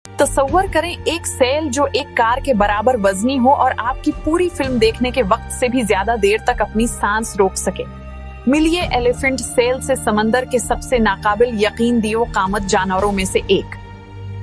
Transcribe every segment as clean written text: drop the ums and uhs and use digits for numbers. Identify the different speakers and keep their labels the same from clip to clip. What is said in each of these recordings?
Speaker 1: तसव्वुर करें एक सेल जो एक कार के बराबर वजनी हो और आपकी पूरी फिल्म देखने के वक्त से भी ज्यादा देर तक अपनी सांस रोक सके। मिलिए एलिफेंट सेल से समंदर के सबसे नाकाबिल यकीन दियो कामत जानवरों में से एक।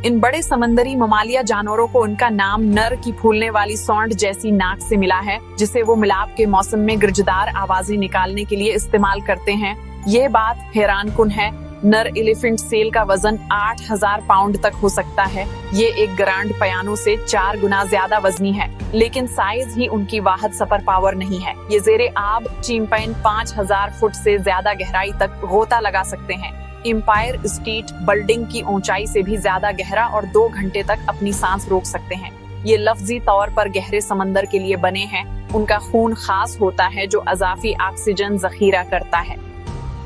Speaker 1: इन बड़े समंदरी ममालिया जानवरों को उनका नाम नर की फूलने वाली सौंड जैसी नाक से मिला है, जिसे वो मिलाप के मौसम में गिरजदार आवाजें निकालने के लिए इस्तेमाल करते हैं। ये बात हैरानकुन है, नर एलिफेंट सेल का वजन 8000 पाउंड तक हो सकता है। ये एक ग्रांड पयानो से 4 गुना ज्यादा वजनी है, लेकिन साइज ही उनकी वाहद सुपर पावर नहीं है। ये जेरे आब चिंपैन 5000 फुट से ज्यादा गहराई तक गोता लगा सकते हैं। एम्पायर स्टेट बिल्डिंग की ऊंचाई से भी ज्यादा गहरा और 2 घंटे तक अपनी सांस रोक सकते हैं। ये लफ्जी तौर पर गहरे समंदर के लिए बने हैं। उनका खून खास होता है जो अजाफी ऑक्सीजन जखीरा करता है।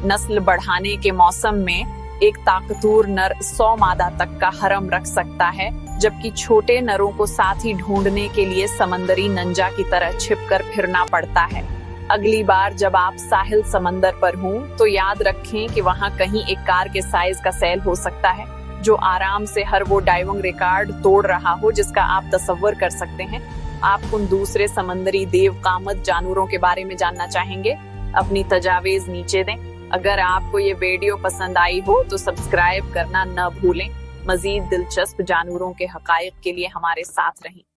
Speaker 1: नस्ल बढ़ाने के मौसम में एक ताकतूर नर 100 मादा तक का हरम रख सकता है, जबकि छोटे नरों को साथी ढूंढने के लिए समंदरी नंजा की तरह छिपकर फिरना पड़ता है। अगली बार जब आप साहिल समंदर पर हों तो याद रखें कि वहां कहीं एक कार के साइज का सेल हो सकता है जो आराम से हर वो डाइविंग रिकॉर्ड तोड़ रहा हो जिसका आप तसव्वुर कर सकते हैं। आप उन दूसरे समंदरी देव कामत जानवरों के बारे में जानना चाहेंगे? अपनी तजावीज नीचे दें। अगर आपको ये वीडियो पसंद आई हो तो सब्सक्राइब करना न भूलें। मजीद दिलचस्प जानवरों के हकायक के लिए हमारे साथ रहें।